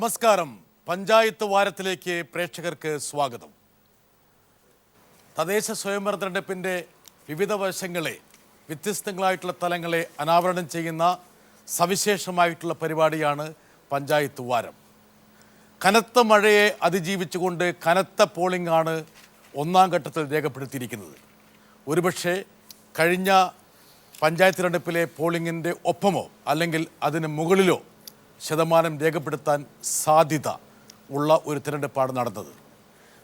നമസ്കാരം. പഞ്ചായത്ത് വാരത്തിലേക്ക് പ്രേക്ഷകർക്ക് സ്വാഗതം. തദ്ദേശ സ്വയംഭരണ തെരഞ്ഞെടുപ്പിൻ്റെ വിവിധ വശങ്ങളെ, വ്യത്യസ്തങ്ങളായിട്ടുള്ള തലങ്ങളെ അനാവരണം ചെയ്യുന്ന സവിശേഷമായിട്ടുള്ള പരിപാടിയാണ് പഞ്ചായത്ത് വാരം. കനത്ത മഴയെ അതിജീവിച്ചുകൊണ്ട് കനത്ത പോളിംഗ് ആണ് ഒന്നാം ഘട്ടത്തിൽ രേഖപ്പെടുത്തിയിരിക്കുന്നത്. ഒരുപക്ഷെ കഴിഞ്ഞ പഞ്ചായത്ത് തെരഞ്ഞെടുപ്പിലെ പോളിംഗിൻ്റെ ഒപ്പമോ അല്ലെങ്കിൽ അതിന് മുകളിലോ ശതമാനം രേഖപ്പെടുത്താൻ സാധ്യത ഉള്ള ഒരു തിരഞ്ഞെടുപ്പാണ് നടന്നത്.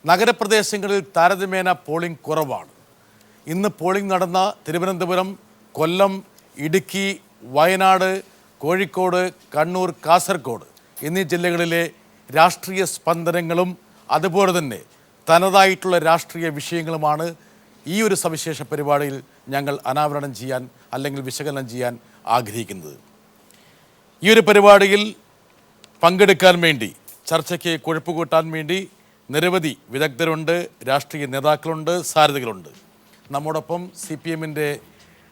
നഗരപ്രദേശങ്ങളിൽ താരതമ്യേന പോളിംഗ് കുറവാണ്. ഇന്ന് പോളിംഗ് നടന്ന തിരുവനന്തപുരം, കൊല്ലം, ഇടുക്കി, വയനാട്, കോഴിക്കോട്, കണ്ണൂർ, കാസർഗോഡ് എന്നീ ജില്ലകളിലെ രാഷ്ട്രീയ സ്പന്ദനങ്ങളും അതുപോലെ തന്നെ തനതായിട്ടുള്ള രാഷ്ട്രീയ വിഷയങ്ങളുമാണ് ഈ ഒരു സവിശേഷ പരിപാടിയിൽ ഞങ്ങൾ അനാവരണം ചെയ്യാൻ അല്ലെങ്കിൽ വിശകലനം ചെയ്യാൻ ആഗ്രഹിക്കുന്നത്. ഈ ഒരു പരിപാടിയിൽ പങ്കെടുക്കാൻ വേണ്ടി, ചർച്ചയ്ക്ക് കൊഴുപ്പ് കൂട്ടാൻ വേണ്ടി നിരവധി വിദഗ്ധരുണ്ട്, രാഷ്ട്രീയ നേതാക്കളുണ്ട്, സാരഥികളുണ്ട്. നമ്മോടൊപ്പം CPM-ൻ്റെ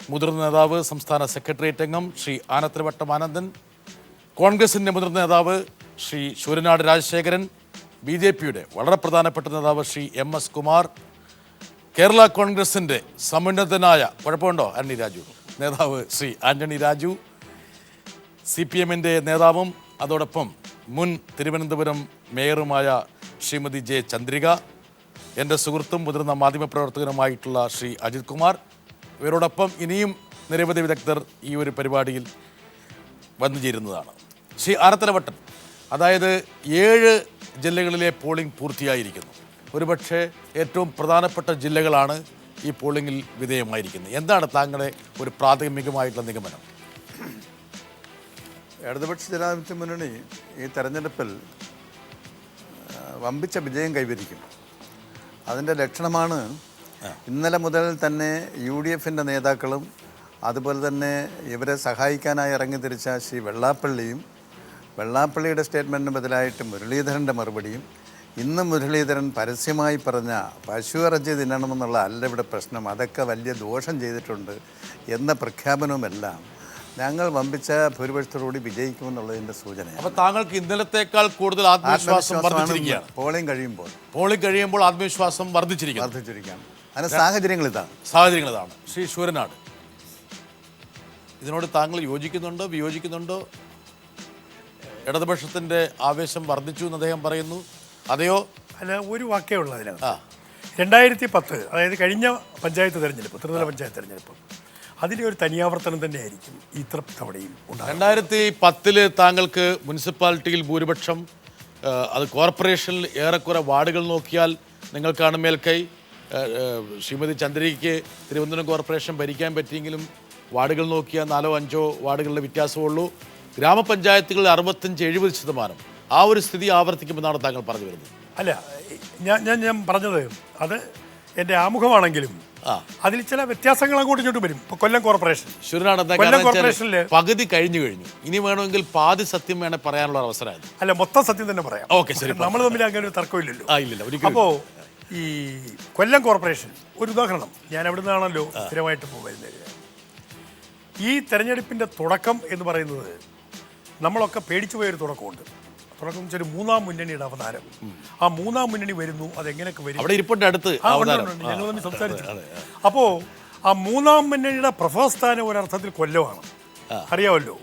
മുതിർന്ന നേതാവ്, സംസ്ഥാന സെക്രട്ടേറിയറ്റ് അംഗം ശ്രീ ആനത്തലവട്ടം ആനന്ദൻ, കോൺഗ്രസിൻ്റെ മുതിർന്ന നേതാവ് ശ്രീ ശൂരനാട് രാജശേഖരൻ, BJP-യുടെ വളരെ പ്രധാനപ്പെട്ട നേതാവ് ശ്രീ MS കുമാർ, കേരള കോൺഗ്രസിൻ്റെ സമുന്നതനായ കുഴപ്പമുണ്ടോ ആന്റണി രാജു നേതാവ് ശ്രീ ആന്റണി രാജു, CPM-ൻ്റെ നേതാവും അതോടൊപ്പം മുൻ തിരുവനന്തപുരം മേയറുമായ ശ്രീമതി J. ചന്ദ്രിക, എൻ്റെ സുഹൃത്തും മുതിർന്ന മാധ്യമപ്രവർത്തകനുമായിട്ടുള്ള ശ്രീ അജിത് കുമാർ. ഇവരോടൊപ്പം ഇനിയും നിരവധി വിദഗ്ധർ ഈ ഒരു പരിപാടിയിൽ വന്നു ചേരുന്നതാണ്. ശ്രീ ആനത്തലവട്ടൻ, അതായത് 7 ജില്ലകളിലെ പോളിംഗ് പൂർത്തിയായിരിക്കുന്നു. ഒരുപക്ഷെ ഏറ്റവും പ്രധാനപ്പെട്ട ജില്ലകളാണ് ഈ പോളിംഗിൽ വിധേയമായിരിക്കുന്നത്. എന്താണ് താങ്കളുടെ ഒരു പ്രാഥമികമായിട്ടുള്ള നിഗമനം? ഇടതുപക്ഷ ജനാധിപത്യ മുന്നണി ഈ തെരഞ്ഞെടുപ്പിൽ വമ്പിച്ച വിജയം കൈവരിക്കും. അതിൻ്റെ ലക്ഷണമാണ് ഇന്നലെ മുതൽ തന്നെ UDF-ൻ്റെ നേതാക്കളും അതുപോലെ തന്നെ ഇവരെ സഹായിക്കാനായി ഇറങ്ങിത്തിരിച്ച ശ്രീ വെള്ളാപ്പള്ളിയുടെ സ്റ്റേറ്റ്മെൻറ്റിന് ബദലായിട്ട് മുരളീധരൻ്റെ മറുപടിയും, ഇന്ന് മുരളീധരൻ പരസ്യമായി പറഞ്ഞ പശുവിറച്ചി തിന്നണമെന്നുള്ള അല്ല ഇവിടെ പ്രശ്നം, അതൊക്കെ വലിയ ദോഷം ചെയ്തിട്ടുണ്ട് എന്ന പ്രഖ്യാപനവുമെല്ലാം ഞങ്ങൾ വമ്പിച്ച ഭൂരിപക്ഷത്തോടുകൂടി വിജയിക്കുമെന്നുള്ളതിൻ്റെ സൂചനയാണ്. അപ്പോൾ താങ്കൾക്ക് ഇന്നലത്തേക്കാൾ കൂടുതൽ ആത്മവിശ്വാസം വർദ്ധിച്ചിരിക്കുകയാണ്. പോളിംഗ് കഴിയുമ്പോൾ ആത്മവിശ്വാസം വർദ്ധിച്ചിരിക്കുകയാണ്. അതിന് സാഹചര്യങ്ങൾ ഇതാണ്. ശ്രീ ശൂരനാട്, ഇതിനോട് താങ്കൾ യോജിക്കുന്നുണ്ടോ, വിയോജിക്കുന്നുണ്ടോ? ഇടതുപക്ഷത്തിൻ്റെ ആവേശം വർദ്ധിച്ചു എന്ന് അദ്ദേഹം പറയുന്നു, അതെയോ? അല്ല, ഒരു വാക്കേ ഉള്ളൂ അതിനകത്ത്. 2010, അതായത് കഴിഞ്ഞ പഞ്ചായത്ത് തെരഞ്ഞെടുപ്പ്, ത്രിതല പഞ്ചായത്ത് തെരഞ്ഞെടുപ്പ്, അതിൻ്റെ ഒരു തനിയാവർത്തനം തന്നെയായിരിക്കും ഇത്ര തവണയും ഉണ്ടാകും. 2010 താങ്കൾക്ക് മുനിസിപ്പാലിറ്റിയിൽ ഭൂരിപക്ഷം, അത് കോർപ്പറേഷനിൽ ഏറെക്കുറെ വാർഡുകൾ നോക്കിയാൽ നിങ്ങൾക്കാണ് മേൽക്കൈ. ശ്രീമതി ചന്ദ്രികയ്ക്ക് തിരുവനന്തപുരം കോർപ്പറേഷൻ ഭരിക്കാൻ പറ്റിയെങ്കിലും വാർഡുകൾ നോക്കിയാൽ 4-5 വാർഡുകളുടെ വ്യത്യാസമുള്ളൂ. ഗ്രാമപഞ്ചായത്തുകളിൽ 65-70% ആ ഒരു സ്ഥിതി ആവർത്തിക്കുമെന്നാണ് താങ്കൾ പറഞ്ഞു വരുന്നത്. അല്ല, ഞാൻ പറഞ്ഞത് അത് എൻ്റെ ആമുഖമാണെങ്കിലും അതിൽ ചില വ്യത്യാസങ്ങൾ അങ്ങോട്ടും ഇങ്ങോട്ടും വരും. ഇപ്പോൾ കൊല്ലം കോർപ്പറേഷനിൽ പകുതി കഴിഞ്ഞു. ഇനി വേണമെങ്കിൽ പാതി സത്യം വേണേൽ പറയാനുള്ള അവസരമാണ്. അല്ല, മൊത്തം സത്യം തന്നെ പറയാം. ഓക്കെ, ശരി. നമ്മൾ തമ്മിൽ അങ്ങനെ ഒരു തർക്കമില്ലല്ലോ. അപ്പോൾ ഈ കൊല്ലം കോർപ്പറേഷൻ ഒരു ഉദാഹരണം, ഞാൻ അവിടെ നിന്നാണല്ലോ സ്ഥിരമായിട്ട് പോകുന്നത്. ഈ തെരഞ്ഞെടുപ്പിൻ്റെ തുടക്കം എന്ന് പറയുന്നത് നമ്മളൊക്കെ പേടിച്ചു പോയൊരു തുടക്കമുണ്ട്. തുടക്കം വെച്ചൊരു 3-ാം മുന്നണിയുടെ അവതാരം. ആ 3-ാം മുന്നണി വരുന്നു, അതെങ്ങനെയൊക്കെ വരും, ഞങ്ങൾ തമ്മിൽ സംസാരിച്ചു. അപ്പോൾ ആ 3-ാം മുന്നണിയുടെ പ്രഭവസ്ഥാനം ഒരർത്ഥത്തിൽ കൊല്ലമാണ്, അറിയാമല്ലോ.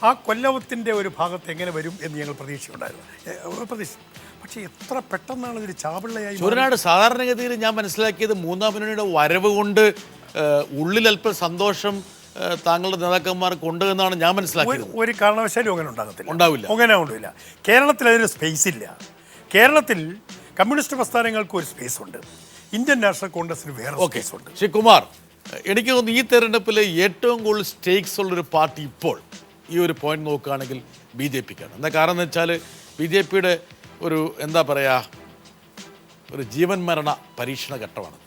ആ കൊല്ലത്തിൻ്റെ ഒരു ഭാഗത്ത് എങ്ങനെ വരും എന്ന് ഞങ്ങൾ പ്രതീക്ഷയുണ്ടായിരുന്നു. പക്ഷേ എത്ര പെട്ടെന്നാണ് ഇതൊരു ചാപിള്ളയായി. ശൂരനാട്, സാധാരണഗതിയിൽ ഞാൻ മനസ്സിലാക്കിയത് 3-ാം മുന്നണിയുടെ വരവ് കൊണ്ട് ഉള്ളിലൽപ്പം സന്തോഷം താങ്കളുടെ നേതാക്കന്മാർക്ക് ഉണ്ട് എന്നാണ് ഞാൻ മനസ്സിലാക്കിയത്. ഒരു കാരണവശാലും അങ്ങനെ ഉണ്ടാവില്ല. കേരളത്തിൽ അതിന് സ്പേസ് ഇല്ല. കേരളത്തിൽ കമ്മ്യൂണിസ്റ്റ് പ്രസ്ഥാനങ്ങൾക്ക് ഒരു സ്പേസ് ഉണ്ട്, ഇന്ത്യൻ നാഷണൽ കോൺഗ്രസിന് വേറെ സ്പേസ് ഉണ്ട്. ശ്രീ കുമാർ, എനിക്ക് തോന്നുന്നു ഈ തെരഞ്ഞെടുപ്പിൽ ഏറ്റവും കൂടുതൽ സ്റ്റേക്സ് ഉള്ളൊരു പാർട്ടി ഇപ്പോൾ ഈ ഒരു പോയിന്റ് നോക്കുകയാണെങ്കിൽ BJP-ക്കാണ്. എന്താ കാരണം എന്ന് വെച്ചാൽ BJP-യുടെ ഒരു എന്താ പറയുക, ഒരു ജീവൻ മരണ പരീക്ഷണ ഘട്ടമാണ്.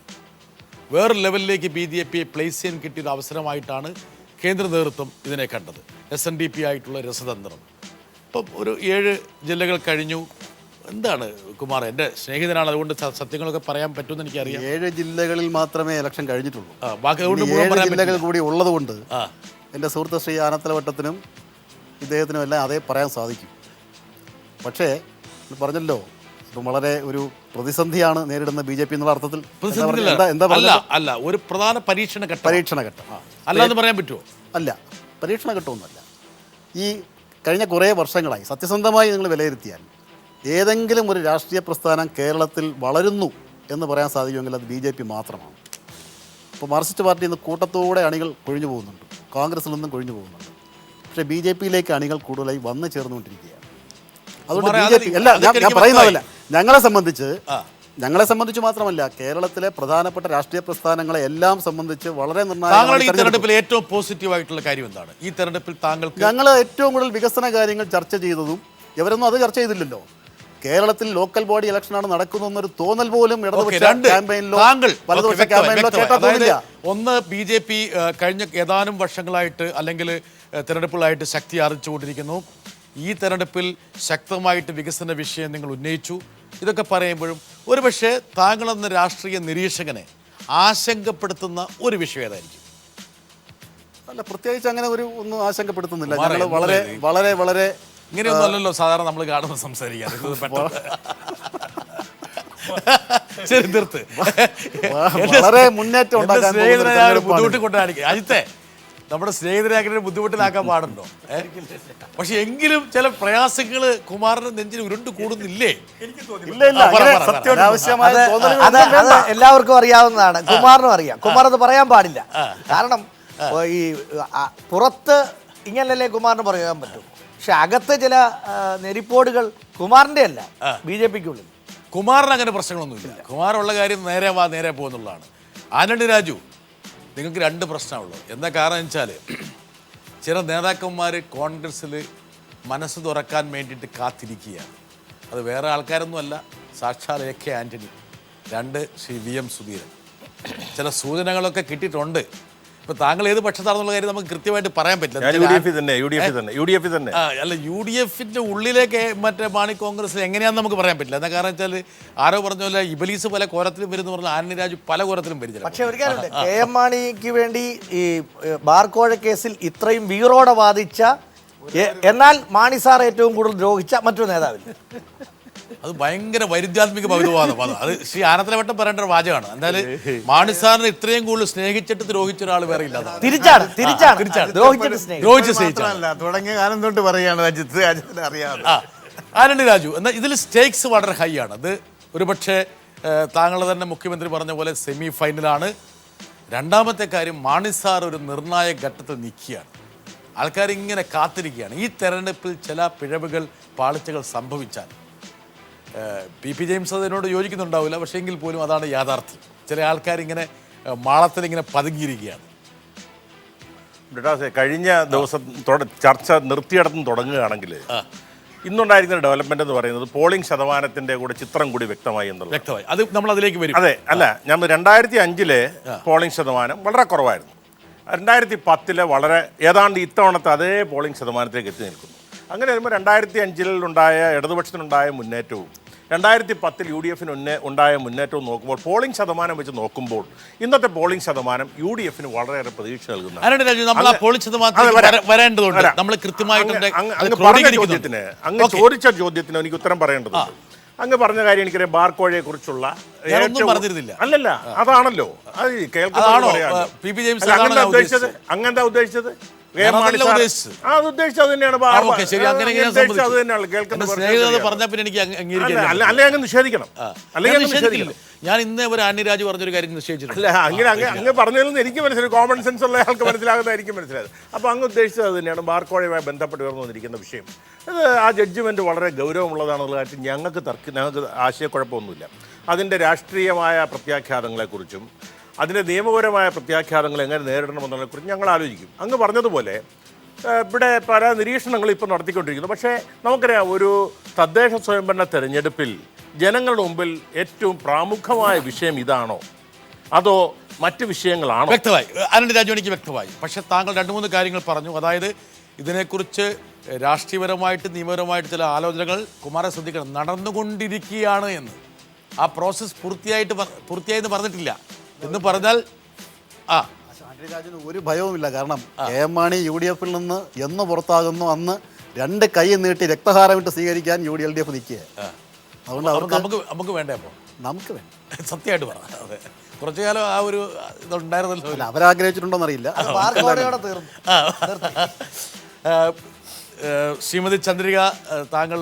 വേറെ ലെവലിലേക്ക് BJP-യെ പ്ലേസ് ചെയ്യാൻ കിട്ടിയൊരു അവസരമായിട്ടാണ് കേന്ദ്ര നേതൃത്വം ഇതിനെ കണ്ടത്. SNDP ആയിട്ടുള്ള രസതന്ത്രം. ഇപ്പം ഒരു 7 ജില്ലകൾ കഴിഞ്ഞു. എന്താണ് കുമാർ, എൻ്റെ സ്നേഹിതനാണ്, അതുകൊണ്ട് സത്യങ്ങളൊക്കെ പറയാൻ പറ്റുമെന്ന് എനിക്കറിയാം. 7 ജില്ലകളിൽ മാത്രമേ ഇലക്ഷൻ കഴിഞ്ഞിട്ടുള്ളൂ. ബാക്കി ജില്ലകൾ കൂടി ഉള്ളതുകൊണ്ട് എൻ്റെ സുഹൃത്ത് ശ്രീ ആനത്തലവട്ടത്തിനും ഇദ്ദേഹത്തിനും എല്ലാം അതേ പറയാൻ സാധിക്കും. പക്ഷേ പറഞ്ഞല്ലോ ഇപ്പം വളരെ ഒരു പ്രതിസന്ധിയാണ് നേരിടുന്ന BJP എന്നുള്ള അർത്ഥത്തിൽ എന്താ അല്ല അല്ല ഒരു പ്രധാന പരീക്ഷണ ഘട്ടം പരീക്ഷണഘട്ടം അല്ലാന്ന് പറയാൻ പറ്റുമോ? അല്ല, പരീക്ഷണഘട്ടമൊന്നുമല്ല. ഈ കഴിഞ്ഞ കുറേ വർഷങ്ങളായി സത്യസന്ധമായി നിങ്ങൾ വിലയിരുത്തിയാൽ ഏതെങ്കിലും ഒരു രാഷ്ട്രീയ പ്രസ്ഥാനം കേരളത്തിൽ വളരുന്നു എന്ന് പറയാൻ സാധിക്കുമെങ്കിൽ അത് BJP മാത്രമാണ്. ഇപ്പോൾ മാർക്സിസ്റ്റ് പാർട്ടിയിൽ നിന്ന് കൂട്ടത്തോടെ അണികൾ കൊഴിഞ്ഞു പോകുന്നുണ്ട്, കോൺഗ്രസിൽ നിന്നും കൊഴിഞ്ഞു പോകുന്നുണ്ട്. പക്ഷേ BJPയിലേക്ക് അണികൾ കൂടുതലായി വന്നു ചേർന്നുകൊണ്ടിരിക്കുകയാണ്. അതുകൊണ്ട് BJP അല്ല, ഞാൻ പറയുന്നതല്ല, ഞങ്ങളെ സംബന്ധിച്ച് മാത്രമല്ല, കേരളത്തിലെ പ്രധാനപ്പെട്ട രാഷ്ട്രീയ പ്രസ്ഥാനങ്ങളെ എല്ലാം സംബന്ധിച്ച് വളരെ താങ്കൾ ഈ തെരഞ്ഞെടുപ്പിൽ ഏറ്റവും പോസിറ്റീവ് ആയിട്ടുള്ള കാര്യം എന്താണ്? ഈ തെരഞ്ഞെടുപ്പിൽ താങ്കൾക്ക് ഞങ്ങൾ ഏറ്റവും കൂടുതൽ വികസന കാര്യങ്ങൾ ചർച്ച ചെയ്തതും ഇവരൊന്നും അത് ചർച്ച ചെയ്തില്ലല്ലോ. കേരളത്തിൽ ലോക്കൽ ബോഡി ഇലക്ഷനാണ് നടക്കുന്നതെന്നൊരു തോന്നൽ പോലും ഇടതുപക്ഷ ക്യാമ്പയിനിലോ വലതുപക്ഷ ക്യാമ്പയിനിലോ കേട്ടില്ല. ഒന്ന് BJP കഴിഞ്ഞ ഏതാനും വർഷങ്ങളായിട്ട് അല്ലെങ്കിൽ തെരഞ്ഞെടുപ്പുകളായിട്ട് ശക്തി ആർജിച്ചുകൊണ്ടിരിക്കുന്നു. ഈ തെരഞ്ഞെടുപ്പിൽ ശക്തമായിട്ട് വികസന വിഷയം നിങ്ങൾ ഉന്നയിച്ചു. ഇതൊക്കെ പറയുമ്പോഴും ഒരുപക്ഷെ താങ്കളെന്ന രാഷ്ട്രീയ നിരീക്ഷകനെ ആശങ്കപ്പെടുത്തുന്ന ഒരു വിഷയം ഏതായിരിക്കും? അല്ല, പ്രത്യേകിച്ച് അങ്ങനെ ഒന്നും ആശങ്കപ്പെടുത്തുന്നില്ല. ഞങ്ങൾ വളരെ വളരെ വളരെ ഇങ്ങനെയൊന്നും അല്ലല്ലോ സാധാരണ നമ്മൾ കാണുമ്പോൾ സംസാരിക്കാൻ. ശരി, നിർത്ത്. വളരെ മുന്നേറ്റം ഉണ്ടാക്കാൻ ബുദ്ധിമുട്ട് കൊണ്ടാണ് അജിത്തെ, നമ്മുടെ സ്നേഹിതരാക്കിയ ബുദ്ധിമുട്ടിലാക്കാൻ പാടുണ്ടോ? പക്ഷെ എങ്കിലും ചില പ്രയാസങ്ങൾ കുമാറിന്റെ നെഞ്ചിൽ ഉരുണ്ടു കൂടുന്നില്ലേ? അത് എല്ലാവർക്കും അറിയാവുന്നതാണ്, കുമാറിനും അറിയാം. കുമാർ അത് പറയാൻ പാടില്ല. കാരണം ഈ പുറത്ത് ഇങ്ങനല്ലേ കുമാറിന് പറയാൻ പറ്റും. പക്ഷെ അകത്ത് ചില നെരിപ്പോടുകൾ കുമാറിന്റെ അല്ല, BJPക്കുള്ളിൽ. കുമാറിന് അങ്ങനെ പ്രശ്നങ്ങളൊന്നുമില്ല. കുമാറുള്ള കാര്യം നേരെ വാ നേരെ പോകുന്നുള്ളതാണ്. ആന്റണി രാജു, നിങ്ങൾക്ക് രണ്ട് പ്രശ്നമുള്ളത്. എന്താ കാരണം വെച്ചാൽ ചില നേതാക്കന്മാർ കോൺഗ്രസ്സിൽ മനസ്സ് തുറക്കാൻ വേണ്ടിയിട്ട് കാത്തിരിക്കുകയാണ്. അത് വേറെ ആൾക്കാരൊന്നുമല്ല, സാക്ഷാൽ AK ആൻ്റണി, രണ്ട് ശ്രീ VM സുധീരൻ. ചില സൂചനകളൊക്കെ കിട്ടിയിട്ടുണ്ട്. ഇപ്പൊ താങ്കൾ ഏത് പക്ഷത്താണെന്നുള്ള കാര്യം നമുക്ക് കൃത്യമായിട്ട് പറയാൻ പറ്റില്ല. അല്ല, UDFന്റെ ഉള്ളിലേക്ക് മറ്റേ മാണി കോൺഗ്രസ് എങ്ങനെയാണെന്ന് നമുക്ക് പറയാൻ പറ്റില്ല. എന്താ കാരണം വെച്ചാൽ ആരോ പറഞ്ഞ പോലെ ഇബലീസ് പല കോരത്തിലും വരുന്ന പറഞ്ഞാൽ ആന്റണി രാജു പല കോരത്തിലും വരും. പക്ഷെ ഒരു കാര്യമുണ്ട്, KM മാണിക്ക് വേണ്ടി ഈ ബാർക്കോഴ കേസിൽ ഇത്രയും വീറോടെ വാദിച്ച, എന്നാൽ മാണി സാർ ഏറ്റവും കൂടുതൽ ദ്രോഹിച്ച മറ്റൊരു നേതാവില്ല. അത് ഭയങ്കര വൈരുദ്ധ്യാത്മിക പൗരവാദമാണ്. അത് ശ്രീ ആനത്തലവട്ടം പറയേണ്ട ഒരു വാചകമാണ്. എന്തായാലും മാണി സാറിനെ ഇത്രയും കൂടുതൽ സ്നേഹിച്ചിട്ട് ദ്രോഹിച്ച ഒരാൾ വേറെ ഇല്ല. തുടങ്ങിയ കാലം തൊട്ട് പറയുകയാണ് അറിയാം. ആന്റണി രാജു, എന്നാൽ ഇതിൽ സ്റ്റേക്സ് വളരെ ഹൈ ആണ്. അത് ഒരുപക്ഷെ താങ്കൾ തന്നെ മുഖ്യമന്ത്രി പറഞ്ഞ പോലെ സെമി ഫൈനലാണ്. രണ്ടാമത്തെ കാര്യം, മാണി സാർ ഒരു നിർണായക ഘട്ടത്തിൽ നിൽക്കുകയാണ്. ആൾക്കാരിങ്ങനെ കാത്തിരിക്കുകയാണ്. ഈ തെരഞ്ഞെടുപ്പിൽ ചില പിഴവുകൾ, പാളിച്ചകൾ സംഭവിച്ചാൽ PP ജെയിംസ് അതിനോട് യോജിക്കുന്നുണ്ടാവില്ല. പക്ഷേ എങ്കിൽ പോലും അതാണ് യാഥാർത്ഥ്യം. ചില ആൾക്കാരിങ്ങനെ മാളത്തിലിങ്ങനെ പതുങ്ങിയിരിക്കുകയാണ്. കഴിഞ്ഞ ദിവസം ചർച്ച നിർത്തിയിടത്തും തുടങ്ങുകയാണെങ്കിൽ ഇന്നുണ്ടായിരിക്കുന്ന ഡെവലപ്മെന്റ് എന്ന് പറയുന്നത് പോളിംഗ് ശതമാനത്തിന്റെ കൂടെ ചിത്രം കൂടി വ്യക്തമായി എന്നുള്ളത്. വ്യക്തമായി, അത് നമ്മൾ അതിലേക്ക് വരും. അതെ, അല്ല, ഞാൻ 2005 പോളിംഗ് ശതമാനം വളരെ കുറവായിരുന്നു. 2010 വളരെ ഏതാണ്ട് ഇത്തവണത്തെ അതേ പോളിംഗ് ശതമാനത്തിലേക്ക് എത്തി നിൽക്കുന്നു. അങ്ങനെ വരുമ്പോൾ 2005 ഉണ്ടായ ഇടതുപക്ഷത്തിനുണ്ടായ മുന്നേറ്റവും 2010 UDFന് ഉണ്ടായ മുന്നേറ്റവും നോക്കുമ്പോൾ പോളിംഗ് ശതമാനം വെച്ച് നോക്കുമ്പോൾ ഇന്നത്തെ പോളിംഗ് ശതമാനം UDFന് വളരെയേറെ പ്രതീക്ഷ നൽകുന്നു. അങ്ങ് ചോദിച്ച ചോദ്യത്തിന് എനിക്ക് ഉത്തരം പറയേണ്ടതുണ്ട്. അങ്ങ് പറഞ്ഞ കാര്യം എനിക്കറിയാം, ബാർക്കോഴയെ കുറിച്ചുള്ള അല്ലല്ല, അതാണല്ലോ അത് കേൾക്കുന്നത്. അങ്ങനെന്താ ഉദ്ദേശിച്ചത്? നിഷേധിക്കണം. ഞാൻ ഇന്ന് ഒരു ആന്റണി പറഞ്ഞൊരു കാര്യം നിശ്ചയിച്ചിട്ടില്ല. അങ്ങ് പറഞ്ഞതിൽ എനിക്ക് മനസ്സിലായി, കോമൺ സെൻസ് ഉള്ള ആൾക്ക് മനസ്സിലാകുന്നതായിരിക്കും മനസ്സിലായത്. അപ്പോൾ അങ്ങ് ഉദ്ദേശിച്ചത് അത് തന്നെയാണ്. ബാർക്കോഴയുമായി ബന്ധപ്പെട്ട് ഉയർന്നു വന്നിരിക്കുന്ന വിഷയം, അത് ആ ജഡ്ജ്മെന്റ് വളരെ ഗൗരവമുള്ളതാണെന്നുള്ള കാര്യത്തിൽ ഞങ്ങൾക്ക് ആശയക്കുഴപ്പമൊന്നുമില്ല. അതിൻ്റെ രാഷ്ട്രീയമായ പ്രത്യാഘാതങ്ങളെക്കുറിച്ചും അതിൻ്റെ നിയമപരമായ പ്രത്യാഘാതങ്ങൾ എങ്ങനെ നേരിടണമെന്നതിനെക്കുറിച്ച് ഞങ്ങൾ ആലോചിക്കും. അങ്ങ് പറഞ്ഞതുപോലെ ഇവിടെ പല നിരീക്ഷണങ്ങളും ഇപ്പോൾ നടത്തിക്കൊണ്ടിരിക്കുന്നു. പക്ഷേ നമുക്കറിയാം, ഒരു തദ്ദേശ സ്വയംഭരണ തെരഞ്ഞെടുപ്പിൽ ജനങ്ങളുടെ മുമ്പിൽ ഏറ്റവും പ്രാമുഖമായ വിഷയം ഇതാണോ അതോ മറ്റ് വിഷയങ്ങളാണോ? വ്യക്തമായി, ആന്റണി രാജു എനിക്ക് വ്യക്തമായി. പക്ഷേ താങ്കൾ 2-3 കാര്യങ്ങൾ പറഞ്ഞു. അതായത് ഇതിനെക്കുറിച്ച് രാഷ്ട്രീയപരമായിട്ട് നിയമപരമായിട്ട് ചില ആലോചനകൾ, കുമാരൻ ശ്രദ്ധിക്കണം, നടന്നുകൊണ്ടിരിക്കുകയാണ് എന്ന്. ആ പ്രോസസ്സ് പൂർത്തിയായെന്ന് പറഞ്ഞിട്ടില്ല എന്ന് പറഞ്ഞാൽ ആന്റണി രാജുവിന് ഒരു ഭയവുമില്ല. കാരണം KM മാണി UDFൽ നിന്ന് എന്ന് പുറത്താകുന്നു അന്ന് 2 കൈ നീട്ടി രക്തഹാരമിട്ട് സ്വീകരിക്കാൻ LDF നിൽക്കുക. അതുകൊണ്ട് അപ്പൊ അവർക്ക് നമുക്ക് വേണ്ടേ അപ്പോൾ നമുക്ക് വേണ്ട. സത്യമായിട്ട് പറ. അതെ, കുറച്ചു കാലം ആ ഒരു ഇതുണ്ടായിരുന്നല്ലോ. അല്ല, അവരാഗ്രഹിച്ചിട്ടുണ്ടോന്നറിയില്ല. ബാർക്കോഴയോടെ തീർന്നു. ശ്രീമതി ചന്ദ്രിക, താങ്കൾ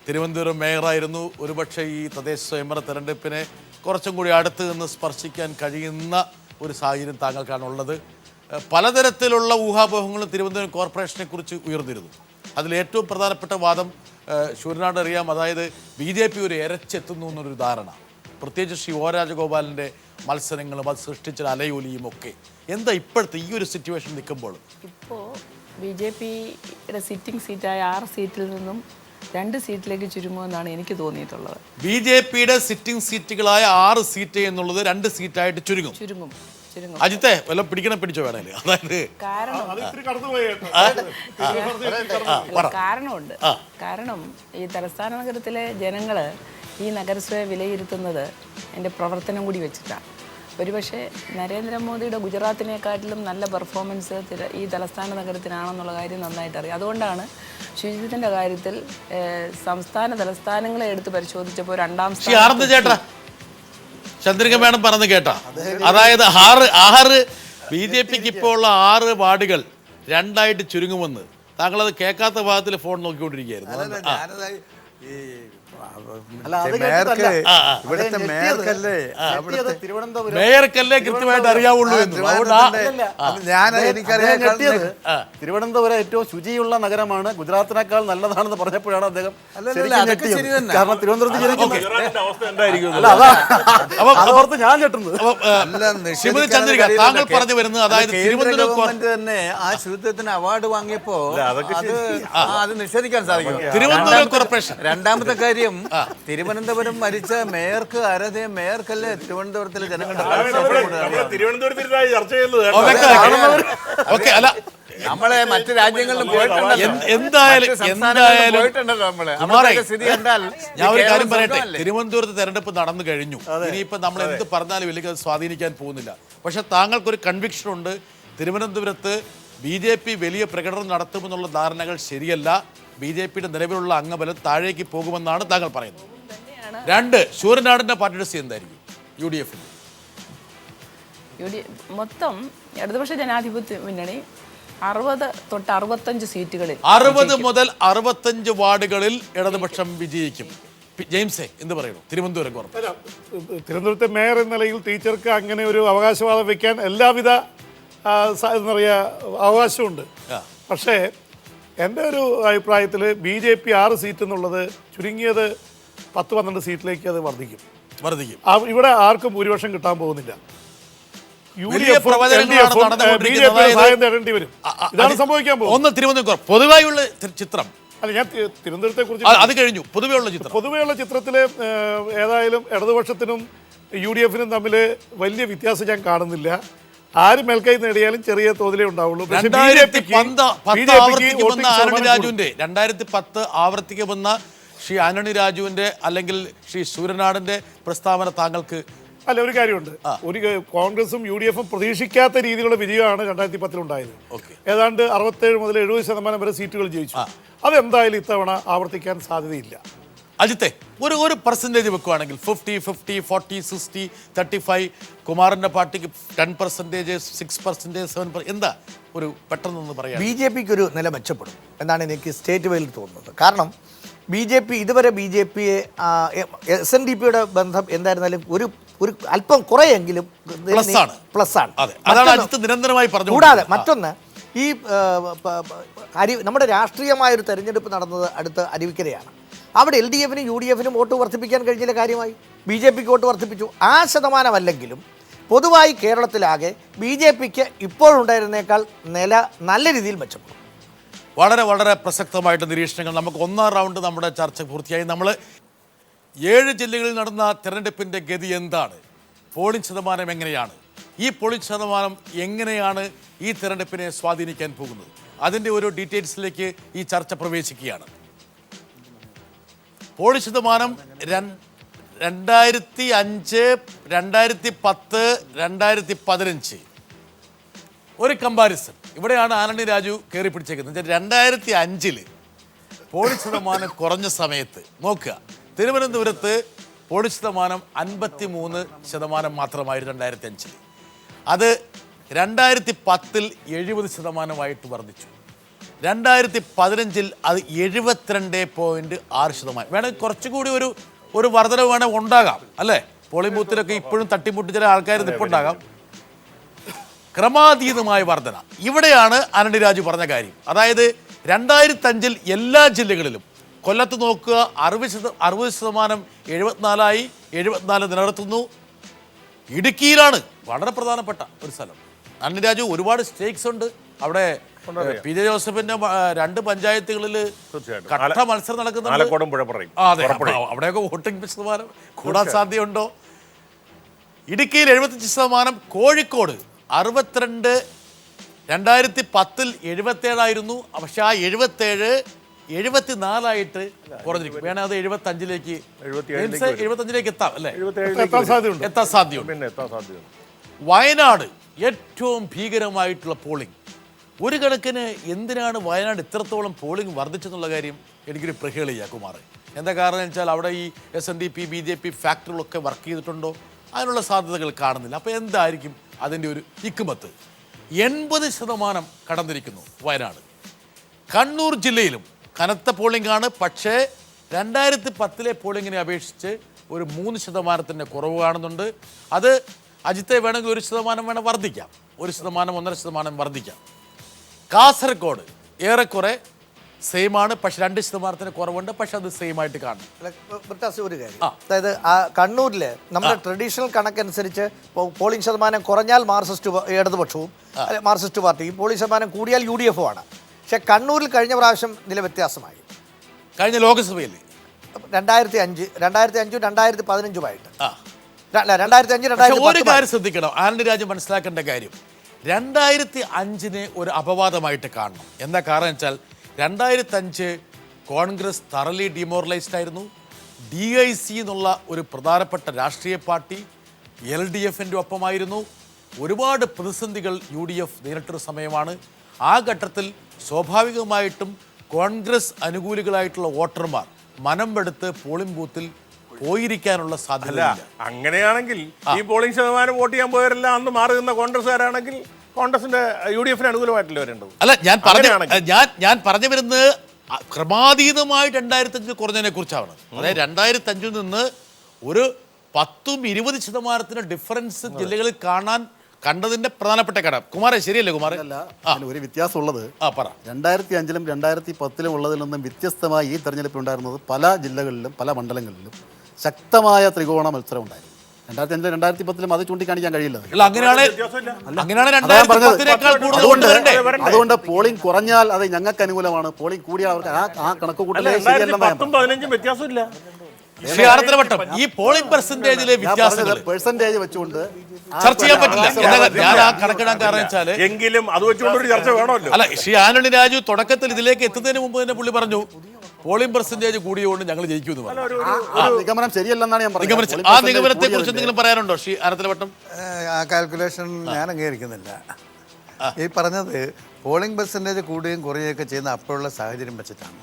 തിരുവനന്തപുരം മേയറായിരുന്നു. ഒരുപക്ഷെ ഈ തദ്ദേശ സ്വയംഭരണ തെരഞ്ഞെടുപ്പിനെ കുറച്ചും കൂടി അടുത്ത് നിന്ന് സ്പർശിക്കാൻ കഴിയുന്ന ഒരു സാഹചര്യം താങ്കൾക്കാണുള്ളത്. പലതരത്തിലുള്ള ഊഹാപോഹങ്ങളും തിരുവനന്തപുരം കോർപ്പറേഷനെ കുറിച്ച് ഉയർന്നിരുന്നു. അതിലേറ്റവും പ്രധാനപ്പെട്ട വാദം ശൂരനാട് അറിയാം, അതായത് BJP ഒരു എരച്ചെത്തുന്നു എന്നൊരു ധാരണ, പ്രത്യേകിച്ച് ശ്രീ O രാജഗോപാലിൻ്റെ മത്സരങ്ങളും അത് സൃഷ്ടിച്ച അലയൊലിയും ഒക്കെ. എന്താ ഇപ്പോഴത്തെ ഈ ഒരു സിറ്റുവേഷൻ നിൽക്കുമ്പോൾ? ഇപ്പോൾ BJPയുടെ സിറ്റിംഗ് സീറ്റായ 6 സീറ്റിൽ നിന്നും 2 സീറ്റിലേക്ക് ചുരുങ്ങുമെന്നാണ് എനിക്ക് തോന്നിയിട്ടുള്ളത്. BJPയുടെ സിറ്റിംഗ് സീറ്റുകളായ 6 സീറ്റ് എന്നുള്ളത് 2 സീറ്റായിട്ട് ചുരുങ്ങും. ചുരുങ്ങും. അജിത്തെ വല്ല പിടിച്ചോ വേണേല്. അതായത് കാരണമുണ്ട്. കാരണം ഈ തലസ്ഥാന നഗരത്തിലെ ജനങ്ങൾ ഈ നഗരസഭയെ വിലയിരുത്തുന്നത് എൻ്റെ പ്രവർത്തനം കൂടി വെച്ചിട്ടാണ്. ഒരുപക്ഷെ നരേന്ദ്രമോദിയുടെ ഗുജറാത്തിനെക്കാട്ടിലും നല്ല പെർഫോമൻസ് ഈ തലസ്ഥാന നഗരത്തിനാണെന്നുള്ള കാര്യം നന്നായിട്ട് അറിയാം. അതുകൊണ്ടാണ് ശുചിത്വത്തിൻ്റെ കാര്യത്തിൽ സംസ്ഥാന തലസ്ഥാനങ്ങളെ എടുത്ത് പരിശോധിച്ചപ്പോൾ 2ാം സ്ഥാനം. ചേട്ടാ ചന്ദ്രിക മേഡം പറഞ്ഞു കേട്ടാ, അതായത് 6 BJPക്ക് ഇപ്പോൾ ഉള്ള 6 വാർഡുകൾ 2ആയിട്ട് ചുരുങ്ങുമെന്ന്. താങ്കളത് കേൾക്കാത്ത ഭാഗത്തിൽ ഫോൺ നോക്കിക്കൊണ്ടിരിക്കുകയായിരുന്നു. ഇവിടുത്തെ മേയർക്കല്ലേ മേയർക്കല്ലേ കൃത്യമായിട്ട് അറിയാവുള്ളൂ എന്ന്. തിരുവനന്തപുരം ഏറ്റവും ശുചിയുള്ള നഗരമാണ്, ഗുജറാത്തിനേക്കാൾ നല്ലതാണെന്ന് പറഞ്ഞപ്പോഴാണ് അദ്ദേഹം കാരണം തിരുവനന്തപുരത്ത് ഞാൻ ചെട്ടുന്നത്. ചന്ദ്രിക, താങ്കൾ പറഞ്ഞു വരുന്നത് അതായത് തിരുവനന്തപുരം തന്നെ ആ ശുചിത്വത്തിന് അവാർഡ് വാങ്ങിയപ്പോ അത് നിഷേധിക്കാൻ സാധിക്കും. തിരുവനന്തപുരം കോർപ്പറേഷൻ. രണ്ടാമത്തെ കാര്യം, തിരുവനന്തപുരം മരിച്ച മേയർക്ക് ആരാധന, മേയർക്കല്ലേ തിരുവനന്തപുരത്തിലെ ജനങ്ങളുടെ നമ്മളെ മറ്റു രാജ്യങ്ങളിലും ഞാൻ ഒരു കാര്യം പറയട്ടെ, തിരുവനന്തപുരത്ത് തെരഞ്ഞെടുപ്പ് നടന്നു കഴിഞ്ഞു. ഇനിയിപ്പോ നമ്മൾ എന്ത് പറഞ്ഞാലും വലിയ സ്വാധീനിക്കാൻ പോകുന്നില്ല. പക്ഷെ താങ്കൾക്കൊരു കൺവിക്ഷൻ ഉണ്ട്, തിരുവനന്തപുരത്ത് BJP വലിയ പ്രകടനം നടത്തുമെന്നുള്ള ധാരണകൾ ശരിയല്ല. BJPയുടെ നിലവിലുള്ള അംഗബലം താഴേക്ക് പോകുമെന്നാണ് താങ്കൾ പറയുന്നത്. 2, ശൂരനാടിന്റെ പാർട്ടിയുടെ സ്ഥിതി എന്തായിരിക്കും? UDF മൊത്തം ഇടതുപക്ഷ ജനാധിപത്യ മുന്നണി 60 തൊട്ട് 65 സീറ്റുകളിൽ 60 മുതൽ 65 വാർഡുകളിൽ ഇടതുപക്ഷം വിജയിക്കും. ജെയിംസേ എന്ത് പറയുന്നു? തിരുവനന്തപുരം കോർപ്പറേഷൻ. തിരുവനന്തപുരത്തെ മേയർ എന്ന നിലയിൽ ടീച്ചർക്ക് അങ്ങനെ ഒരു അവകാശവാദം വയ്ക്കാൻ എല്ലാവിധ അവകാശമുണ്ട്. പക്ഷേ എൻ്റെ ഒരു അഭിപ്രായത്തിൽ BJP 6 സീറ്റ് എന്നുള്ളത് ചുരുങ്ങിയത് 10-12 സീറ്റിലേക്ക് അത് വർദ്ധിക്കും. ഇവിടെ ആർക്കും ഭൂരിപക്ഷം കിട്ടാൻ പോകുന്നില്ല. BJP സഹായം തേടേണ്ടി വരും. ഇതാണ് സംഭവിക്കാൻ പോകുന്നത്. തിരുവനന്തപുരം പൊതുവായുള്ള ചിത്രം അല്ല, ഞാൻ തിരുവനന്തപുരത്തെ കുറിച്ച് അത് കഴിഞ്ഞു. പൊതുവെയുള്ള ചിത്രത്തിൽ ഏതായാലും ഇടതുപക്ഷത്തിനും UDFനും തമ്മിൽ വലിയ വ്യത്യാസം ഞാൻ കാണുന്നില്ല. ആര് മേൽക്കൈ നേടിയാലും ചെറിയ തോതിലേ ഉണ്ടാവുള്ളൂ. 2010 ആവർത്തിക്കുമെന്ന ശ്രീ ആന്റണി രാജുവിന്റെ അല്ലെങ്കിൽ ശ്രീ സൂര്യനാടിന്റെ പ്രസ്താവന താങ്കൾക്ക്? അല്ല, ഒരു കാര്യമുണ്ട്. ഒരു കോൺഗ്രസും UDFും പ്രതീക്ഷിക്കാത്ത രീതിയിലുള്ള വിജയമാണ് 2010 ഉണ്ടായത്. ഏതാണ്ട് 67 മുതൽ 70% വരെ സീറ്റുകൾ ജയിച്ചു. അതെന്തായാലും ഇത്തവണ ആവർത്തിക്കാൻ സാധ്യതയില്ല. അജിത്തെ, ഒരു പെർസെൻറ്റേജ് വെക്കുകയാണെങ്കിൽ 50, 40, 60, 35, കുമാറിന്റെ പാർട്ടിക്ക് 10%, 6%, 7%, എന്താ ഒരു പെട്ടെന്നൊന്ന് പറയാം? BJPക്ക് ഒരു നില മെച്ചപ്പെടും എന്നാണ് എനിക്ക് സ്റ്റേറ്റ് വൈഡിൽ തോന്നുന്നത്. കാരണം BJP ഇതുവരെ BJPയെ SNDPയുടെ ബന്ധം എന്തായിരുന്നാലും ഒരു അല്പം കുറെയെങ്കിലും പ്ലസ് ആണ്. കൂടാതെ മറ്റൊന്ന്, ഈ നമ്മുടെ രാഷ്ട്രീയമായൊരു തെരഞ്ഞെടുപ്പ് നടന്നത് അടുത്ത് അരുവിക്കരയാണ്. അവിടെ LDFനും UDFനും വോട്ട് വർദ്ധിപ്പിക്കാൻ കഴിഞ്ഞില്ല. കാര്യമായി BJPക്ക് വോട്ട് വർദ്ധിപ്പിച്ചു. ആ ശതമാനമല്ലെങ്കിലും പൊതുവായി കേരളത്തിലാകെ BJPക്ക് ഇപ്പോഴുണ്ടായിരുന്നേക്കാൾ നില നല്ല രീതിയിൽ മെച്ചപ്പെടും. വളരെ വളരെ പ്രസക്തമായിട്ട് നിരീക്ഷണങ്ങൾ. നമുക്ക് 1ാം റൗണ്ട് നമ്മുടെ ചർച്ച പൂർത്തിയായി. നമ്മൾ 7 ജില്ലകളിൽ നടന്ന തെരഞ്ഞെടുപ്പിൻ്റെ ഗതി എന്താണ്? പോളിംഗ് ശതമാനം എങ്ങനെയാണ്? ഈ പോളിംഗ് ശതമാനം എങ്ങനെയാണ് ഈ തെരഞ്ഞെടുപ്പിനെ സ്വാധീനിക്കാൻ പോകുന്നത്? അതിൻ്റെ ഒരു ഡീറ്റെയിൽസിലേക്ക് ഈ ചർച്ച പ്രവേശിക്കുകയാണ്. പോളിംഗ് ശതമാനം 2005, 2010, 2015 ഒരു കമ്പാരിസൺ ഇവിടെയാണ് ആന്റണി രാജു കയറി പിടിച്ചേക്കുന്നത്. 2005 പോളിംഗ് ശതമാനം കുറഞ്ഞ സമയത്ത് നോക്കുക, തിരുവനന്തപുരത്ത് പോളിംഗ് ശതമാനം 53% മാത്രമായിരുന്നു 2005. അത് 2010 70% വർദ്ധിച്ചു. 2015 അത് 72.6%. വേണമെങ്കിൽ കുറച്ചുകൂടി ഒരു വർധന വേണമെങ്കിൽ ഉണ്ടാകാം അല്ലേ? പോളിംഗ് ബൂത്തിലൊക്കെ ഇപ്പോഴും തട്ടിമുട്ടി ചില ആൾക്കാർ നിൽപ്പുണ്ടാകാം. ക്രമാതീതമായ വർധന. ഇവിടെയാണ് ആന്റണി രാജു പറഞ്ഞ കാര്യം. അതായത് 2005 എല്ലാ ജില്ലകളിലും, കൊല്ലത്ത് നോക്കുക 60% 74 നിലനിർത്തുന്നു. ഇടുക്കിയിലാണ് വളരെ പ്രധാനപ്പെട്ട ഒരു സ്ഥലം. ആന്റണി രാജു ഒരുപാട് സ്റ്റേക്സ് ഉണ്ട് അവിടെ. പി ജെ ജോസഫിന്റെ 2 പഞ്ചായത്തുകളിൽ കട്ട മത്സരം നടക്കുന്നുണ്ട്. അതെ, അവിടെയൊക്കെ വോട്ടിംഗ് ശതമാനം കൂടാൻ സാധ്യതയുണ്ടോ? ഇടുക്കിയിൽ 75%, കോഴിക്കോട് 62, 2010 77 പക്ഷെ ആ 74 കുറഞ്ഞിരിക്കും. വേണേ അത് 75 എത്താം അല്ലേ? എത്താൻ സാധ്യതയുണ്ട്. വയനാട് ഏറ്റവും ഭീകരമായിട്ടുള്ള പോളിംഗ്. ഒരു കണക്കിന് എന്തിനാണ് വയനാട് ഇത്രത്തോളം പോളിംഗ് വർദ്ധിച്ചെന്നുള്ള കാര്യം എനിക്കൊരു പ്രഹേളിയ കുമാർ. എന്താ കാരണം വെച്ചാൽ അവിടെ ഈ SNDP BJP ഫാക്ടറികളൊക്കെ വർക്ക് ചെയ്തിട്ടുണ്ടോ? അതിനുള്ള സാധ്യതകൾ കാണുന്നില്ല. അപ്പോൾ എന്തായിരിക്കും അതിൻ്റെ ഒരു ഹിക്മത്ത്? 80% കടന്നിരിക്കുന്നു വയനാട്. കണ്ണൂർ ജില്ലയിലും കനത്ത പോളിംഗ് ആണ്. പക്ഷേ 2010 പോളിംഗിനെ അപേക്ഷിച്ച് ഒരു 3% കുറവ് കാണുന്നുണ്ട്. അത് അജിത്തെ വേണമെങ്കിൽ 1% വേണം വർദ്ധിക്കാം, 1% 1.5% വർദ്ധിക്കാം. കാസർഗോഡ് ഏറെക്കുറെ സെയിം ആണ്, പക്ഷെ 2% കുറവുണ്ട്. പക്ഷെ അത് സെയിം ആയിട്ട് കാണും. ഒരു കാര്യം, അതായത് കണ്ണൂരിൽ നമ്മുടെ ട്രഡീഷണൽ കണക്കനുസരിച്ച് പോളിംഗ് ശതമാനം കുറഞ്ഞാൽ ഇടതുപക്ഷവും മാർക്സിസ്റ്റ് പാർട്ടിയും, പോളിംഗ് ശതമാനം കൂടിയാൽ UDF ആണ്. പക്ഷെ കണ്ണൂരിൽ കഴിഞ്ഞ പ്രാവശ്യം നില വ്യത്യാസമായി. കഴിഞ്ഞ ലോക്സഭയിൽ 2005 2015 2005 ഒരു കാര്യം ശ്രദ്ധിക്കണം, ആന്റണി രാജു മനസ്സിലാക്കേണ്ട കാര്യം 2005 ഒരു അപവാദമായിട്ട് കാണണം. എന്താ കാരണം വെച്ചാൽ 2005 കോൺഗ്രസ് തറലി ഡിമോറലൈസ്ഡ് ആയിരുന്നു. DIC എന്നുള്ള ഒരു പ്രധാനപ്പെട്ട രാഷ്ട്രീയ പാർട്ടി LDFൻ്റെ ഒപ്പമായിരുന്നു. ഒരുപാട് പ്രതിസന്ധികൾ UDF നേരിട്ടൊരു സമയമാണ്. ആ ഘട്ടത്തിൽ സ്വാഭാവികമായിട്ടും കോൺഗ്രസ് അനുകൂലികളായിട്ടുള്ള വോട്ടർമാർ മനംപെടുത്ത് പോളിംഗ് ബൂത്തിൽ പോയിരിക്കാനുള്ള സാധ്യത. അങ്ങനെയാണെങ്കിൽ ഈ പോളിംഗ് ശതമാനം വോട്ട് ചെയ്യാൻ പോയവരെല്ലാം അന്ന് മാറി നിന്ന കോൺഗ്രസ്സുകാരാണെങ്കിൽ കോൺഗ്രസിന്റെ UDFന് അനുകൂലമായിട്ടില്ല വരേണ്ടത്. അല്ല, ഞാൻ പറഞ്ഞു വരുന്നത് ക്രമാതീതമായിട്ട് 2005 കുറഞ്ഞതിനെ കുറിച്ചാണ്. അതായത് 2005 നിന്ന് ഒരു 10-20% ഡിഫറൻസ് ജില്ലകളിൽ കണ്ടതിന്റെ പ്രധാനപ്പെട്ട ഘടകം. കുമാരെ ശരിയല്ലേ കുമാരെ? ഒരു വ്യത്യാസം ഉള്ളത് 2005 2010 ഉള്ളതിൽ നിന്നും വ്യത്യസ്തമായി ഈ തെരഞ്ഞെടുപ്പിൽ ഉണ്ടായിരുന്നത് പല ജില്ലകളിലും പല മണ്ഡലങ്ങളിലും ശക്തമായ ത്രികോണ മത്സരം ഉണ്ടായിരുന്നു. 2005 2010 അത് ചൂണ്ടിക്കാണിക്കാൻ കഴിയില്ല. അതുകൊണ്ട് പോളിംഗ് കുറഞ്ഞാൽ അത് ഞങ്ങൾക്ക് അനുകൂലമാണ്, പോളിംഗ് കൂടിയാൽ അവർക്ക് ആ കണക്ക് കൂട്ടലേ വ്യത്യാസമില്ല. ഈ പോളിംഗ് പെർസെന്റേജിലെ വ്യത്യാസങ്ങൾ പെർസെന്റേജ് വെച്ചുകൊണ്ട് ചർച്ച ചെയ്യാൻ പറ്റില്ല. ഞാൻ ആ കണക്കിടാൻ കാരണം വെച്ചാല് എങ്കിലും അത് വെച്ചുകൊണ്ടൊരു ചർച്ച വേണമല്ലോ. അല്ല, ശ്രീ ആന്റണി രാജു തുടക്കത്തിൽ ഇതിലേക്ക് എത്തുന്നതിന് മുമ്പ് തന്നെ പുള്ളി പറഞ്ഞു പോളിംഗ് പെർസെന്റേജ് കൂടിയോണ്ട് ഞങ്ങൾ ജയിക്കുമെന്ന് പറഞ്ഞു. നിഗമനം ശരിയല്ലെന്നാണ് ഞാൻ പറഞ്ഞത്. ആ നിഗമനത്തെ കുറിച്ച് എന്തെങ്കിലും പറയാനുണ്ടോ ശ്രീ ആനത്തലവട്ടം? ആ കാൽക്കുലേഷൻ ഞാൻ അംഗീകരിക്കുന്നില്ല. ഈ പറഞ്ഞത് പോളിംഗ് പെർസെൻറ്റേജ് കൂടുകയും കുറയുകയൊക്കെ ചെയ്യുന്ന അപ്പോഴുള്ള സാഹചര്യം വെച്ചിട്ടാണ്.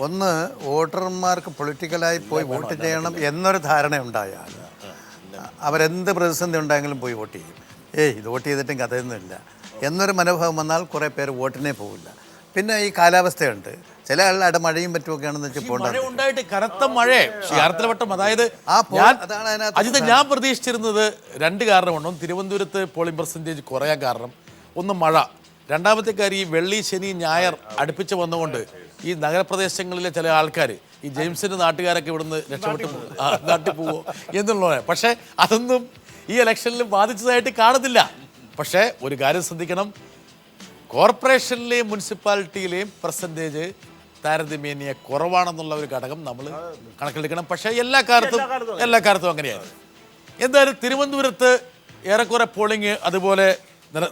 ഒന്ന്, വോട്ടർമാർക്ക് പൊളിറ്റിക്കലായി പോയി വോട്ട് ചെയ്യണം എന്നൊരു ധാരണ ഉണ്ടായാൽ അവരെന്ത് പ്രതിസന്ധി ഉണ്ടായെങ്കിലും പോയി വോട്ട് ചെയ്യും. ഇത് വോട്ട് ചെയ്തിട്ടും കഥയൊന്നുമില്ല എന്നൊരു മനോഭാവം വന്നാൽ കുറേ പേര് വോട്ടിനെ പോകില്ല. പിന്നെ ഈ കാലാവസ്ഥയുണ്ട്, ചില ആളുടെ മഴയും പറ്റുമൊക്കെയാണെന്ന് വെച്ചാൽ ഉണ്ടായിട്ട് കനത്ത മഴ ശാരത്തിലവട്ടം. അതായത് അജിത്, ഞാൻ പ്രതീക്ഷിച്ചിരുന്നത് 2 കാരണമുണ്ട്. തിരുവനന്തപുരത്ത് പോളിംഗ് പെർസെൻറ്റേജ് കുറയാൻ കാരണം ഒന്ന് മഴ, രണ്ടാമത്തെ കാര്യം ഈ വെള്ളി ശനി ഞായർ അടുപ്പിച്ച് വന്നുകൊണ്ട് ഈ നഗരപ്രദേശങ്ങളിലെ ചില ആൾക്കാർ ഈ ജെയിംസിൻ്റെ നാട്ടുകാരൊക്കെ ഇവിടുന്ന് രക്ഷപ്പെട്ട് നാട്ടിൽ പോവോ എന്നുള്ളതാണ്. പക്ഷേ അതൊന്നും ഈ ഇലക്ഷനിൽ ബാധിച്ചതായിട്ട് കാണുന്നില്ല. പക്ഷേ ഒരു കാര്യം ശ്രദ്ധിക്കണം, കോർപ്പറേഷനിലെയും മുനിസിപ്പാലിറ്റിയിലെയും പെർസെൻറ്റേജ് താരതമ്യേന കുറവാണെന്നുള്ള ഒരു ഘടകം നമ്മൾ കണക്കിലെടുക്കണം. പക്ഷേ എല്ലാ കാലത്തും അങ്ങനെയാണ്. എന്തായാലും തിരുവനന്തപുരത്ത് ഏറെക്കുറെ പോളിംഗ് അതുപോലെ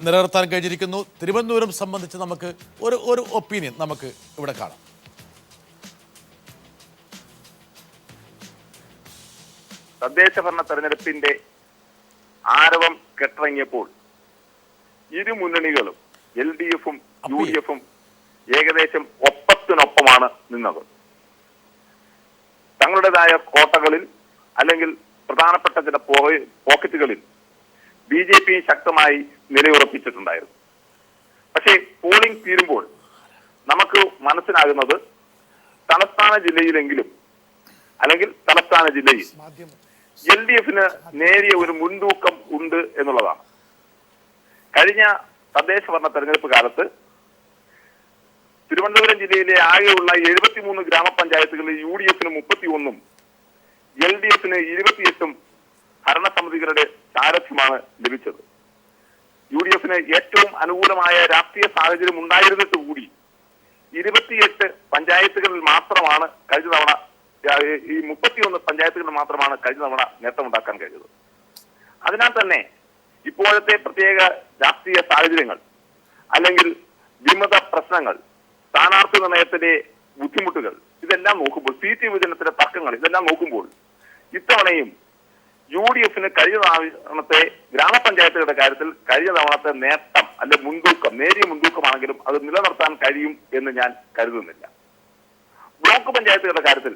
നിലനിർത്താൻ കഴിഞ്ഞിരിക്കുന്നു. തിരുവനന്തപുരം സംബന്ധിച്ച് നമുക്ക് ഒരു ഒപ്പീനിയൻ നമുക്ക് ഇവിടെ കാണാം. തദ്ദേശ ഭരണ തെരഞ്ഞെടുപ്പിന്റെ ആരവം കെട്ടിറങ്ങിയപ്പോൾ ഇരു മുന്നണികളും LDF-ഉം UDF-ഉം ഏകദേശം ഒപ്പത്തിനൊപ്പമാണ് നിന്നത്. തങ്ങളുടേതായ കോട്ടകളിൽ അല്ലെങ്കിൽ പ്രധാനപ്പെട്ട ചില പോക്കറ്റുകളിൽ BJP ശക്തമായി നിലയുറപ്പിച്ചിട്ടുണ്ടായിരുന്നു. പക്ഷേ പോളിംഗ് തീരുമ്പോൾ നമുക്ക് മനസ്സിലാകുന്നത് തലസ്ഥാന ജില്ലയിലെങ്കിലും അല്ലെങ്കിൽ തലസ്ഥാന ജില്ലയിൽ LDF-ന് നേരിയ ഒരു മുൻതൂക്കം ഉണ്ട് എന്നുള്ളതാണ്. കഴിഞ്ഞ തദ്ദേശ ഭരണ തെരഞ്ഞെടുപ്പ് കാലത്ത് തിരുവനന്തപുരം ജില്ലയിലെ ആകെയുള്ള 73 ഗ്രാമപഞ്ചായത്തുകളിൽ UDF-ന് 31-ഉം LDF-ന് 28-ഉം ഭരണസമിതികളുടെ സാരഥ്യമാണ് ലഭിച്ചത്. UDF-ന് ഏറ്റവും അനുകൂലമായ രാഷ്ട്രീയ സാഹചര്യം ഉണ്ടായിരുന്നിട്ട് കൂടി 28 പഞ്ചായത്തുകളിൽ മാത്രമാണ് കഴിഞ്ഞ തവണ, ഈ 31 പഞ്ചായത്തുകളിൽ മാത്രമാണ് കഴിഞ്ഞ തവണ നേട്ടമുണ്ടാക്കാൻ കഴിഞ്ഞത്. അതിനാൽ തന്നെ ഇപ്പോഴത്തെ പ്രത്യേക രാഷ്ട്രീയ സാഹചര്യങ്ങൾ അല്ലെങ്കിൽ വിമത പ്രശ്നങ്ങൾ, സ്ഥാനാർത്ഥി നിർണയത്തിലെ ബുദ്ധിമുട്ടുകൾ, ഇതെല്ലാം നോക്കുമ്പോൾ, സീറ്റ് വിഭജനത്തിലെ തർക്കങ്ങൾ, ഇതെല്ലാം നോക്കുമ്പോൾ ഇത്തവണയും UDF-ന് കഴിഞ്ഞ തവണത്തെ ഗ്രാമപഞ്ചായത്തുകളുടെ കാര്യത്തിൽ കഴിഞ്ഞ തവണത്തെ നേട്ടം അല്ലെ മുൻതൂക്കം, നേരിയ മുൻതൂക്കമാണെങ്കിലും അത് നിലനിർത്താൻ കഴിയും എന്ന് ഞാൻ കരുതുന്നില്ല. ബ്ലോക്ക് പഞ്ചായത്തുകളുടെ കാര്യത്തിൽ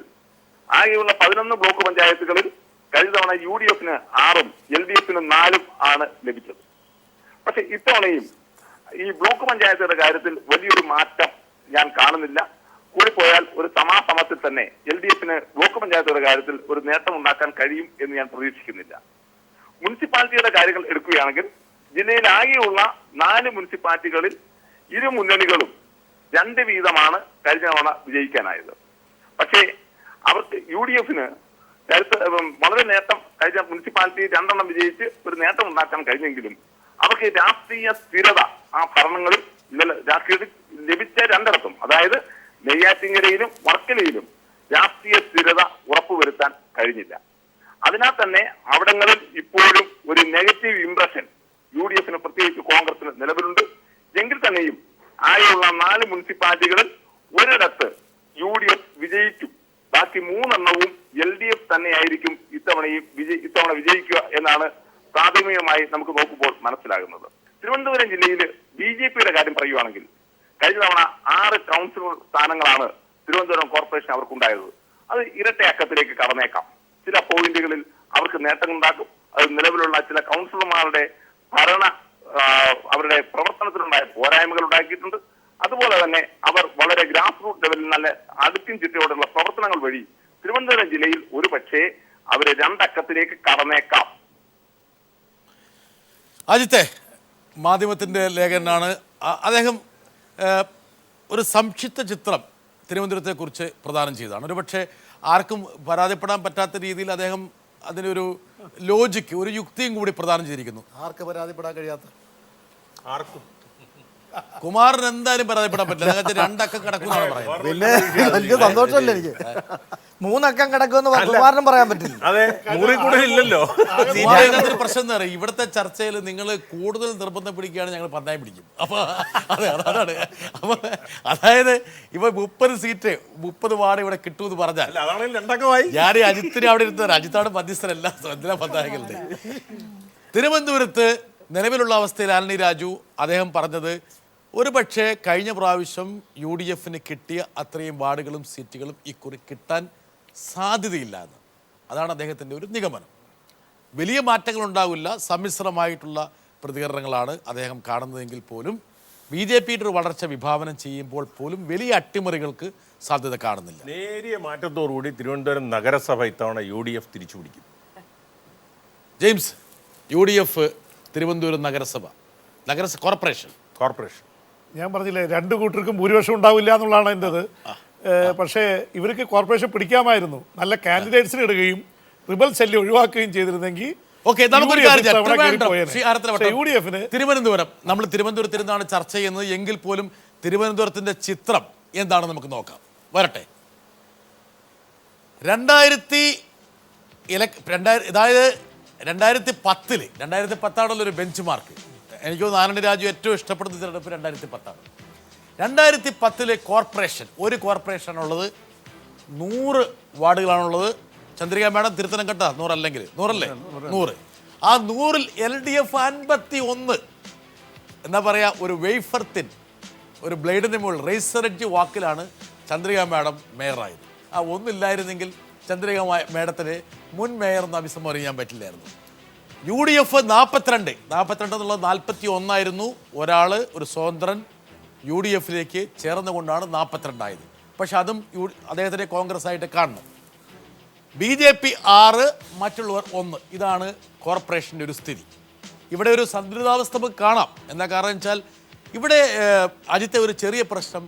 ആകെയുള്ള 11 ബ്ലോക്ക് പഞ്ചായത്തുകളിൽ കഴിഞ്ഞ തവണ UDF-ന് 6-ഉം LDF-ന് 4-ഉം ആണ് ലഭിച്ചത്. പക്ഷെ ഇത്തവണയും ഈ ബ്ലോക്ക് പഞ്ചായത്തുകളുടെ കാര്യത്തിൽ വലിയൊരു മാറ്റം ഞാൻ കാണുന്നില്ല. കൂടിപ്പോയാൽ ഒരു സമാസമത്തിൽ തന്നെ LDF-ന് ബ്ലോക്ക് പഞ്ചായത്തുകളുടെ കാര്യത്തിൽ ഒരു നേട്ടം ഉണ്ടാക്കാൻ കഴിയും എന്ന് ഞാൻ പ്രതീക്ഷിക്കുന്നില്ല. മുനിസിപ്പാലിറ്റിയുടെ കാര്യങ്ങൾ എടുക്കുകയാണെങ്കിൽ ജില്ലയിൽ ആകെയുള്ള 4 മുനിസിപ്പാലിറ്റികളിൽ ഇരു മുന്നണികളും 2 വീതമാണ് കഴിഞ്ഞ തവണ വിജയിക്കാനായത്. പക്ഷേ അവർക്ക് UDF-ന് വളരെ നേട്ടം, കഴിഞ്ഞ മുനിസിപ്പാലിറ്റി 2 എണ്ണം വിജയിച്ച് ഒരു നേട്ടം ഉണ്ടാക്കാൻ കഴിഞ്ഞെങ്കിലും അവർക്ക് രാഷ്ട്രീയ സ്ഥിരത ആ ഭരണങ്ങളിൽ ലഭിച്ച 2ഇടത്തും, അതായത് നെയ്യാറ്റിൻകരയിലും വർക്കലയിലും രാഷ്ട്രീയ സ്ഥിരത ഉറപ്പുവരുത്താൻ കഴിഞ്ഞില്ല. അതിനാൽ തന്നെ അവിടങ്ങളിൽ ഇപ്പോഴും ഒരു നെഗറ്റീവ് ഇംപ്രഷൻ UDF-ന്, പ്രത്യേകിച്ച് കോൺഗ്രസിന് നിലവിലുണ്ട്. എങ്കിൽ തന്നെയും ആകെയുള്ള 4 മുനിസിപ്പാലിറ്റികളിൽ ഒരിടത്ത് UDF വിജയിക്കും. ബാക്കി 3 എണ്ണവും LDF തന്നെയായിരിക്കും ഇത്തവണ വിജയിക്കുക എന്നാണ് പ്രാഥമികമായി നമുക്ക് നോക്കുമ്പോൾ മനസ്സിലാകുന്നത്. തിരുവനന്തപുരം ജില്ലയിൽ BJP-യുടെ കാര്യം പറയുകയാണെങ്കിൽ കഴിഞ്ഞ തവണ 6 കൗൺസിലർ സ്ഥാനങ്ങളാണ് തിരുവനന്തപുരം കോർപ്പറേഷൻ അവർക്കുണ്ടായത്. അത് ഇരട്ടയക്കത്തിലേക്ക് കടന്നേക്കാം. ചില പോയിന്റുകളിൽ അവർക്ക് നേട്ടങ്ങളുണ്ടാക്കും. അത് നിലവിലുള്ള ചില കൗൺസിലർമാരുടെ അവരുടെ പ്രവർത്തനത്തിലുണ്ടായ പോരായ്മകൾ ഉണ്ടാക്കിയിട്ടുണ്ട്. അതുപോലെ തന്നെ അവർ വളരെ ഗ്രാസ് റൂട്ട് ലെവലിൽ നല്ല അടുക്കും ചിട്ടയോടുള്ള പ്രവർത്തനങ്ങൾ വഴി തിരുവനന്തപുരം ജില്ലയിൽ ഒരു പക്ഷേ അവര് 2 അക്കത്തിലേക്ക് കടന്നേക്കാം. അജിത്തെ, മാധ്യമത്തിൻ്റെ ലേഖനാണ്. അദ്ദേഹം ഒരു സംക്ഷിപ്ത ചിത്രം തിരുവനന്തപുരത്തെക്കുറിച്ച് പ്രദാനം ചെയ്തതാണ്. ഒരുപക്ഷെ ആർക്കും പരാതിപ്പെടാൻ പറ്റാത്ത രീതിയിൽ അദ്ദേഹം അതിനൊരു ലോജിക്ക്, ഒരു യുക്തിയും കൂടി പ്രദാനം ചെയ്തിരിക്കുന്നു. ആർക്ക് പരാതിപ്പെടാൻ കഴിയാത്ത? ആർക്കും. കുമാറിന് എന്തായാലും പരാതിപ്പെടാൻ പറ്റില്ല. 2 അക്കം കിടക്കുമെന്നാണ് പറയുന്നത്. പിന്നെ വലിയ സന്തോഷമല്ലേ എനിക്ക്. 3 അക്കം കിടക്കുമെന്ന് കുമാരനും പറയാൻ പറ്റില്ല. അതെ, 100 കൂടുതൽ ഇല്ലല്ലോ. കുമാരനൊരു പ്രശ്നം എന്താ പറയുക, ഇവിടുത്തെ ചർച്ചയിൽ നിങ്ങൾ കൂടുതൽ നിർബന്ധം പിടിക്കുകയാണെങ്കിൽ ഞങ്ങൾ പന്നായം പിടിക്കും. അപ്പോൾ അതാണ്. അപ്പോൾ അതായത് ഇപ്പൊ 30 സീറ്റ് 30 വാർഡ് ഇവിടെ കിട്ടുമെന്ന് പറഞ്ഞാൽ ഞാൻ അജിത്തിന് അവിടെ ഇരുന്നത്. അജിത്താണ് മധ്യസ്ഥരല്ല, പത്തായകളുടെ. തിരുവനന്തപുരത്ത് നിലവിലുള്ള അവസ്ഥയിൽ ആന്റണി രാജു അദ്ദേഹം പറഞ്ഞത് ഒരു പക്ഷേ കഴിഞ്ഞ പ്രാവശ്യം UDF-ന് കിട്ടിയ അത്രയും വാർഡുകളും സീറ്റുകളും ഇക്കുറി കിട്ടാൻ സാധ്യതയില്ല എന്ന്. അതാണ് അദ്ദേഹത്തിൻ്റെ ഒരു നിഗമനം. വലിയ മാറ്റങ്ങൾ ഉണ്ടാവില്ല, സമ്മിശ്രമായിട്ടുള്ള പ്രതികരണങ്ങളാണ് അദ്ദേഹം കാണുന്നതെങ്കിൽ പോലും BJP-യുടെ ഒരു വളർച്ച വിഭാവനം ചെയ്യുമ്പോൾ പോലും വലിയ അട്ടിമറികൾക്ക് സാധ്യത കാണുന്നില്ല. നേരിയ മാറ്റത്തോടുകൂടി തിരുവനന്തപുരം നഗരസഭ ഇത്തവണ UDF തിരിച്ചു പിടിക്കും. ജെയിംസ്, UDF തിരുവനന്തപുരം കോർപ്പറേഷൻ ഞാൻ പറഞ്ഞില്ലേ 2 കൂട്ടർക്കും ഭൂരിപക്ഷം ഉണ്ടാവില്ല എന്നുള്ളതാണ് എൻ്റെത്. പക്ഷേ ഇവർക്ക് കോർപ്പറേഷൻ പിടിക്കാമായിരുന്നു. നല്ല കാൻഡിഡേറ്റ്സിന് ഇടുകയും റിബൽ ശല്യം ഒഴിവാക്കുകയും ചെയ്തിരുന്നെങ്കിൽ തിരുവനന്തപുരം, നമ്മൾ തിരുവനന്തപുരത്തിരുന്നാണ് ചർച്ച ചെയ്യുന്നത് എങ്കിൽ പോലും തിരുവനന്തപുരത്തിന്റെ ചിത്രം എന്താണ് നമുക്ക് നോക്കാം. വരട്ടെ. 2010 ഒരു ബെഞ്ച് മാർക്ക്. എനിക്ക് തോന്നുന്നു ആന്റണി രാജു ഏറ്റവും ഇഷ്ടപ്പെടുന്ന തിരഞ്ഞെടുപ്പ് 2010. 2010 കോർപ്പറേഷൻ, ഒരു കോർപ്പറേഷനുള്ളത് 100 വാർഡുകളാണുള്ളത്. ചന്ദ്രിക മേഡം തിരുത്തനം കേട്ടാ, 100 അല്ലെങ്കിൽ 100 അല്ലേ? 100. ആ 100-ൽ LDF 51 എന്താ പറയുക, ഒരു വേഫർ തിൻ, ഒരു ബ്ലേഡിന് മുകളിൽ റേസർ എഡ്ജ് വാക്കിലാണ് ചന്ദ്രിക മാഡം മേയറായത്. ആ ഒന്നില്ലായിരുന്നെങ്കിൽ ചന്ദ്രിക മാഡത്തിന് മുൻ മേയർ എന്ന് അഭിസംബോധന ചെയ്യാൻ പറ്റില്ലായിരുന്നു. UDF 42 എന്നുള്ളത് 41 ഒരാൾ, ഒരു സ്വതന്ത്രൻ UDFിലേക്ക് ചേർന്നുകൊണ്ടാണ് 42 ആയത്. പക്ഷെ അതും അദ്ദേഹത്തിൻ്റെ കോൺഗ്രസ് ആയിട്ട് കാണണം. BJP 6, മറ്റുള്ളവർ 1. ഇതാണ് കോർപ്പറേഷൻ്റെ ഒരു സ്ഥിതി. ഇവിടെ ഒരു സന്തുലിതാവസ്ഥ നമുക്ക് കാണാം. എന്താ കാരണം വെച്ചാൽ ഇവിടെ അജിത്തെ ഒരു ചെറിയ പ്രശ്നം